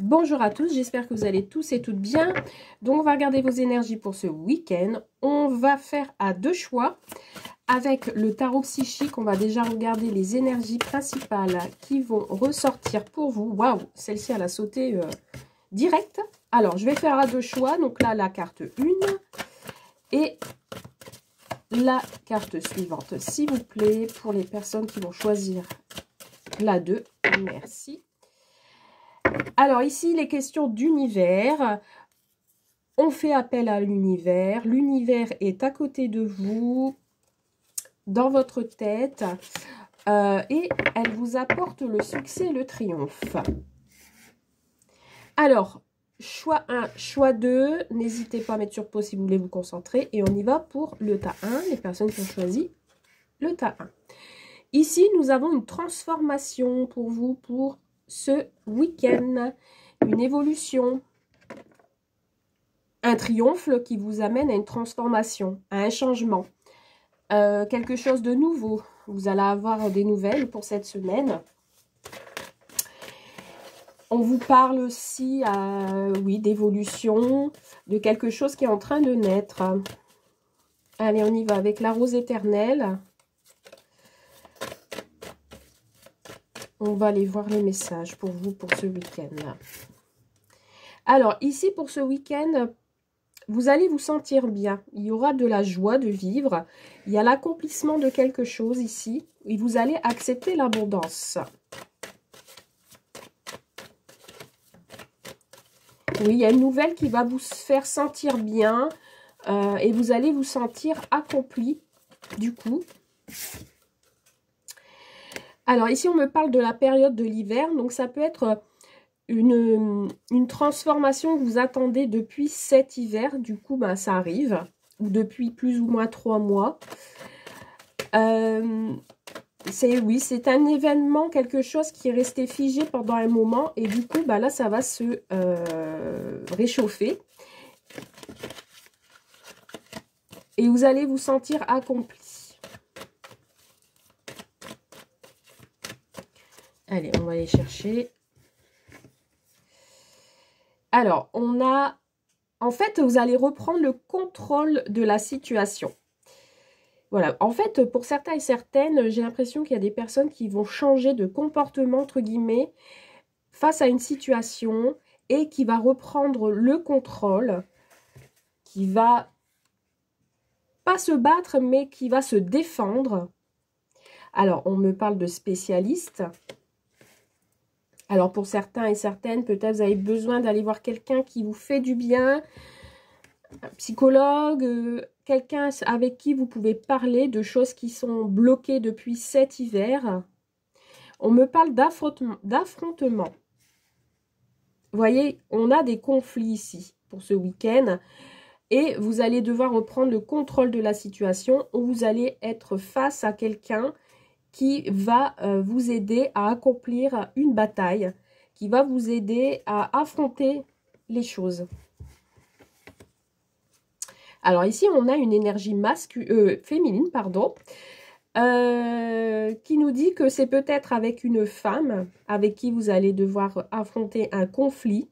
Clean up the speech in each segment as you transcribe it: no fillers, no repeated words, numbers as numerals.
Bonjour à tous, j'espère que vous allez tous et toutes bien. Donc, on va regarder vos énergies pour ce week-end. On va faire à deux choix. Avec le tarot psychique, on va déjà regarder les énergies principales qui vont ressortir pour vous. Waouh, celle-ci, elle a sauté direct. Alors, je vais faire à deux choix. Donc là, la carte 1 et la carte suivante, s'il vous plaît, pour les personnes qui vont choisir la 2. Merci. Alors ici, les questions d'univers. On fait appel à l'univers. L'univers est à côté de vous, dans votre tête, et elle vous apporte le succès et le triomphe. Alors, choix 1, choix 2. N'hésitez pas à mettre sur pause si vous voulez vous concentrer. Et on y va pour le tas 1, les personnes qui ont choisi le tas 1. Ici, nous avons une transformation pour vous, pour ce week-end, une évolution, un triomphe qui vous amène à une transformation, à un changement, quelque chose de nouveau. Vous allez avoir des nouvelles pour cette semaine. On vous parle aussi, oui, d'évolution, de quelque chose qui est en train de naître. Allez, on y va avec la rose éternelle. On va aller voir les messages pour vous pour ce week-end. Alors, ici, pour ce week-end, vous allez vous sentir bien. Il y aura de la joie de vivre. Il y a l'accomplissement de quelque chose ici. Et vous allez accepter l'abondance. Oui, il y a une nouvelle qui va vous faire sentir bien. Et vous allez vous sentir accompli, du coup. Alors, ici, on me parle de la période de l'hiver. Donc, ça peut être une transformation que vous attendez depuis cet hiver. Du coup, ben, ça arrive. Ou depuis plus ou moins 3 mois. Oui, c'est un événement, quelque chose qui est resté figé pendant un moment. Et du coup, ben, là, ça va se réchauffer. Et vous allez vous sentir accompli. Allez, on va aller chercher. Alors, on a... En fait, vous allez reprendre le contrôle de la situation. Voilà. En fait, pour certains et certaines, j'ai l'impression qu'il y a des personnes qui vont changer de comportement, entre guillemets, face à une situation et qui va reprendre le contrôle, qui va pas se battre, mais qui va se défendre. Alors, on me parle de spécialistes. Alors, pour certains et certaines, peut-être vous avez besoin d'aller voir quelqu'un qui vous fait du bien, un psychologue, quelqu'un avec qui vous pouvez parler de choses qui sont bloquées depuis cet hiver. On me parle d'affrontement. Vous voyez, on a des conflits ici pour ce week-end. Et vous allez devoir reprendre le contrôle de la situation où vous allez être face à quelqu'un qui va vous aider à accomplir une bataille, qui va vous aider à affronter les choses. Alors ici, on a une énergie féminine, pardon, qui nous dit que c'est peut-être avec une femme avec qui vous allez devoir affronter un conflit.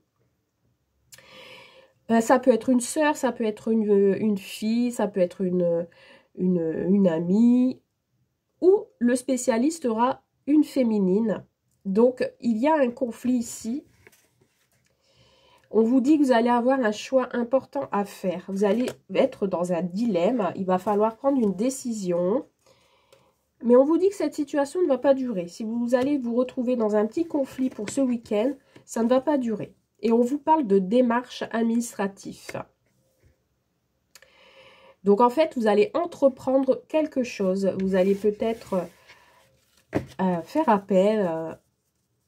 Ça peut être une sœur, ça peut être une fille, ça peut être une amie, ou le spécialiste aura une féminine. Donc, il y a un conflit ici. On vous dit que vous allez avoir un choix important à faire. Vous allez être dans un dilemme. Il va falloir prendre une décision. Mais on vous dit que cette situation ne va pas durer. Si vous allez vous retrouver dans un petit conflit pour ce week-end, ça ne va pas durer. Et on vous parle de démarche administrative. Donc, en fait, vous allez entreprendre quelque chose. Vous allez peut-être faire appel à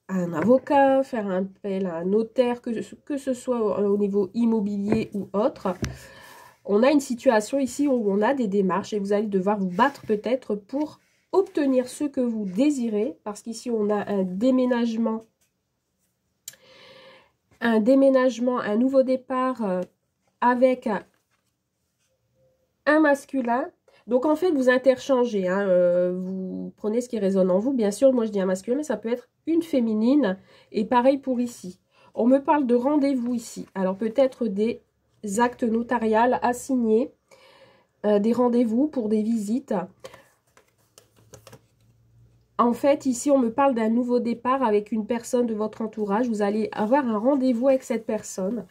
un avocat, faire appel à un notaire, que ce soit au niveau immobilier ou autre. On a une situation ici où on a des démarches et vous allez devoir vous battre peut-être pour obtenir ce que vous désirez. Parce qu'ici, on a un déménagement, un nouveau départ avec un masculin. Donc, en fait, vous interchangez. Vous prenez ce qui résonne en vous. Bien sûr, moi, je dis un masculin, mais ça peut être une féminine. Et pareil pour ici. On me parle de rendez-vous ici. Alors peut-être des actes notariales à signer, des rendez-vous pour des visites. En fait, ici, on me parle d'un nouveau départ avec une personne de votre entourage. Vous allez avoir un rendez-vous avec cette personne.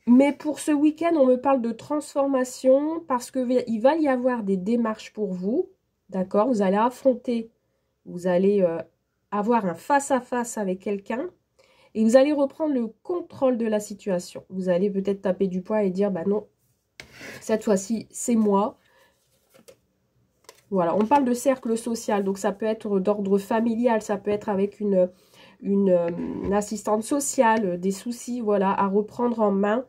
Mais pour ce week-end, on me parle de transformation parce qu'il va y avoir des démarches pour vous. D'accord? Vous allez affronter, vous allez avoir un face-à-face avec quelqu'un et vous allez reprendre le contrôle de la situation. Vous allez peut-être taper du poing et dire, bah non, cette fois-ci, c'est moi. Voilà, on parle de cercle social, donc ça peut être d'ordre familial, ça peut être avec une assistante sociale, des soucis, voilà, à reprendre en main,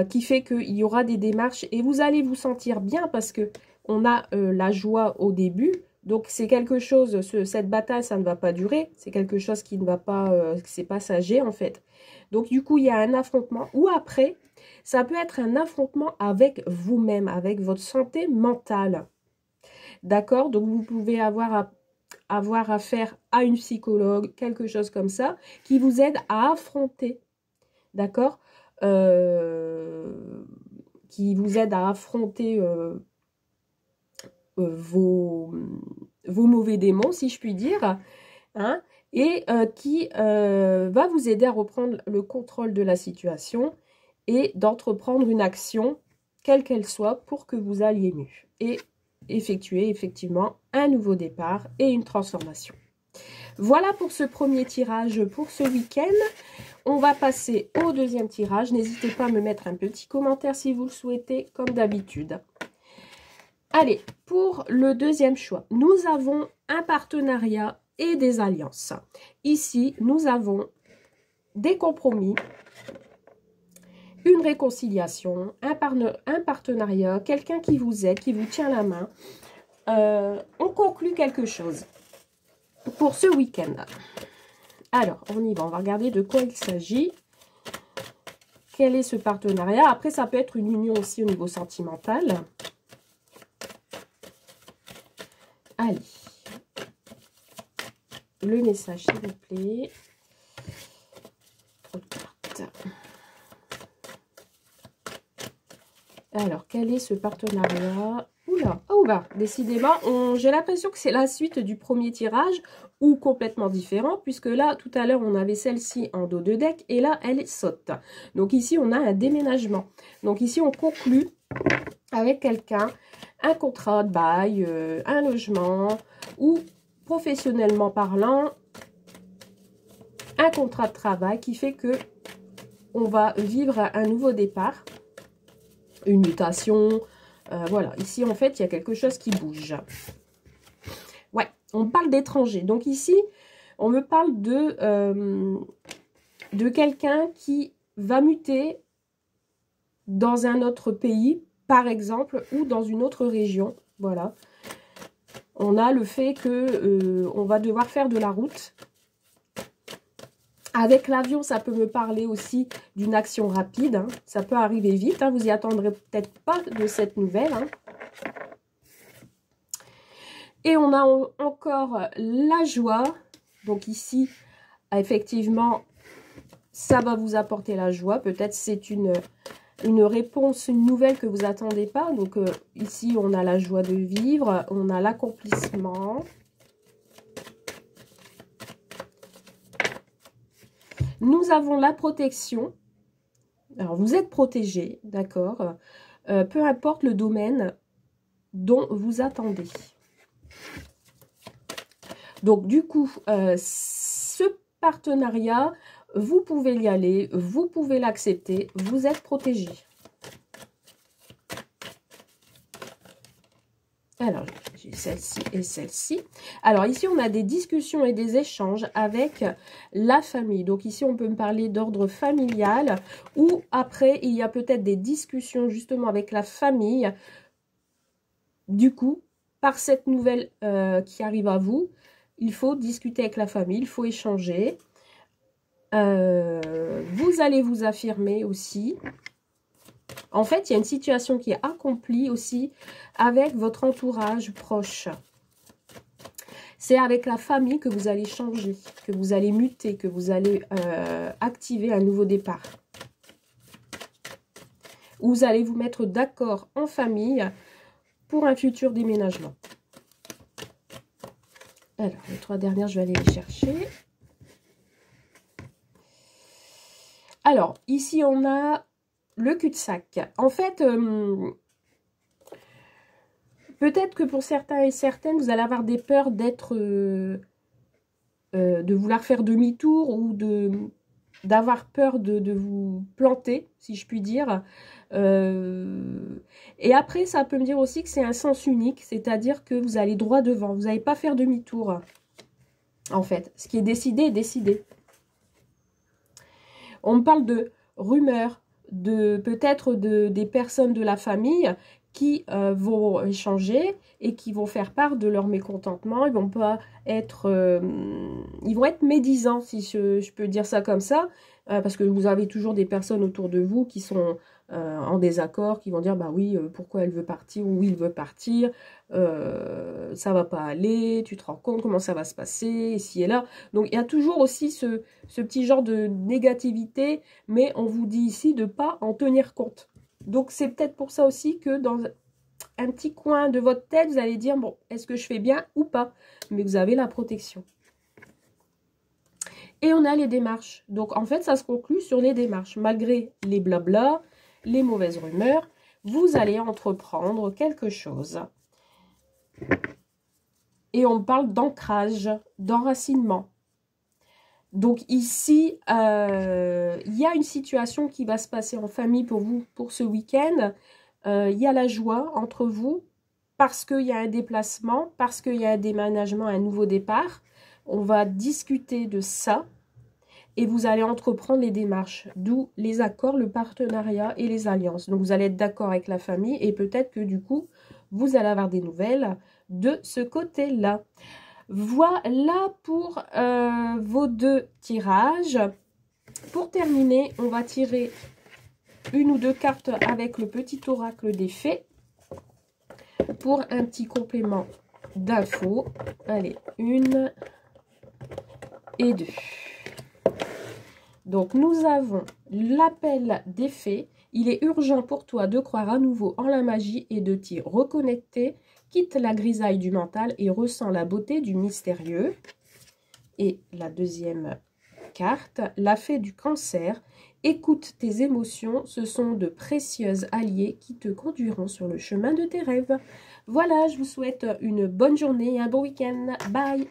qui fait qu'il y aura des démarches et vous allez vous sentir bien parce que on a la joie au début, donc c'est quelque chose, cette bataille, ça ne va pas durer, c'est quelque chose qui ne va pas, c'est passager en fait. Donc du coup, il y a un affrontement, ou après, ça peut être un affrontement avec vous-même, avec votre santé mentale. D'accord? Donc, vous pouvez avoir affaire à une psychologue, quelque chose comme ça, qui vous aide à affronter, d'accord? Qui vous aide à affronter vos mauvais démons, si je puis dire, hein, et qui va vous aider à reprendre le contrôle de la situation et d'entreprendre une action, quelle qu'elle soit, pour que vous alliez mieux. Et effectuer effectivement un nouveau départ et une transformation. Voilà pour ce premier tirage pour ce week-end. On va passer au deuxième tirage. N'hésitez pas à me mettre un petit commentaire si vous le souhaitez, comme d'habitude. Allez, pour le deuxième choix, nous avons un partenariat et des alliances. Ici, nous avons des compromis, une réconciliation, un partenariat, quelqu'un qui vous aide, qui vous tient la main. On conclut quelque chose pour ce week-end. Alors, on y va. On va regarder de quoi il s'agit. Quel est ce partenariat? Après, ça peut être une union aussi au niveau sentimental. Allez. Le message, s'il vous plaît. Trop de cartes. Alors, quel est ce partenariat? Oula, oh bah, décidément, j'ai l'impression que c'est la suite du premier tirage ou complètement différent, puisque là, tout à l'heure, on avait celle-ci en dos de deck et là, elle saute. Donc ici, on a un déménagement. Donc ici, on conclut avec quelqu'un un contrat de bail, un logement ou professionnellement parlant, un contrat de travail qui fait que on va vivre un nouveau départ, une mutation. Voilà, ici, en fait, il y a quelque chose qui bouge. Ouais, on parle d'étranger. Donc ici, on me parle de quelqu'un qui va muter dans un autre pays, par exemple, ou dans une autre région. Voilà. On a le fait que on va devoir faire de la route. Avec l'avion, ça peut me parler aussi d'une action rapide. Hein. Ça peut arriver vite. Hein. Vous y attendrez peut-être pas de cette nouvelle. Hein. Et on a encore la joie. Donc ici, effectivement, ça va vous apporter la joie. Peut-être c'est une réponse, une nouvelle que vous n'attendez pas. Donc ici, on a la joie de vivre. On a l'accomplissement. Nous avons la protection. Alors, vous êtes protégé, d'accord. Peu importe le domaine dont vous attendez. Donc, du coup, ce partenariat, vous pouvez y aller, vous pouvez l'accepter, vous êtes protégé. Alors, j'ai celle-ci et celle-ci. Alors, ici, on a des discussions et des échanges avec la famille. Donc, ici, on peut me parler d'ordre familial. Ou après, il y a peut-être des discussions justement avec la famille. Du coup, par cette nouvelle qui arrive à vous, il faut discuter avec la famille, il faut échanger. Vous allez vous affirmer aussi. En fait, il y a une situation qui est accomplie aussi avec votre entourage proche. C'est avec la famille que vous allez changer, que vous allez muter, que vous allez activer un nouveau départ. Vous allez vous mettre d'accord en famille pour un futur déménagement. Alors, les 3 dernières, je vais aller les chercher. Alors, ici, on a le cul-de-sac. En fait, peut-être que pour certains et certaines, vous allez avoir des peurs d'être, de vouloir faire demi-tour ou d'avoir peur de vous planter, si je puis dire. Et après, ça peut me dire aussi que c'est un sens unique, c'est-à-dire que vous allez droit devant, vous n'allez pas faire demi-tour. En fait, ce qui est décidé est décidé. On me parle de rumeurs, peut-être des personnes de la famille qui vont échanger et qui vont faire part de leur mécontentement. Ils vont pas être, ils vont être médisants, si je peux dire ça comme ça, parce que vous avez toujours des personnes autour de vous qui sont en désaccord, qui vont dire bah oui, pourquoi elle veut partir ou oui, il veut partir, ça va pas aller, tu te rends compte comment ça va se passer, ici et là. Donc il y a toujours aussi ce petit genre de négativité, mais on vous dit ici de ne pas en tenir compte. Donc c'est peut-être pour ça aussi que dans un petit coin de votre tête, vous allez dire, bon, est-ce que je fais bien ou pas? Mais vous avez la protection. Et on a les démarches. Donc en fait, ça se conclut sur les démarches. Malgré les blablas, les mauvaises rumeurs, vous allez entreprendre quelque chose. Et on parle d'ancrage, d'enracinement. Donc ici, il y a une situation qui va se passer en famille pour vous, pour ce week-end. Il y a la joie entre vous, parce qu'il y a un déplacement, parce qu'il y a un déménagement, un nouveau départ. On va discuter de ça et vous allez entreprendre les démarches, d'où les accords, le partenariat et les alliances. Donc vous allez être d'accord avec la famille et peut-être que du coup, vous allez avoir des nouvelles de ce côté-là. Voilà pour vos 2 tirages. Pour terminer, on va tirer 1 ou 2 cartes avec le petit oracle des fées pour un petit complément d'infos. Allez, 1 et 2. Donc, nous avons l'appel des fées. Il est urgent pour toi de croire à nouveau en la magie et de t'y reconnecter. Quitte la grisaille du mental et ressens la beauté du mystérieux. Et la deuxième carte, la fée du cancer. Écoute tes émotions, ce sont de précieuses alliées qui te conduiront sur le chemin de tes rêves. Voilà, je vous souhaite une bonne journée et un bon week-end. Bye!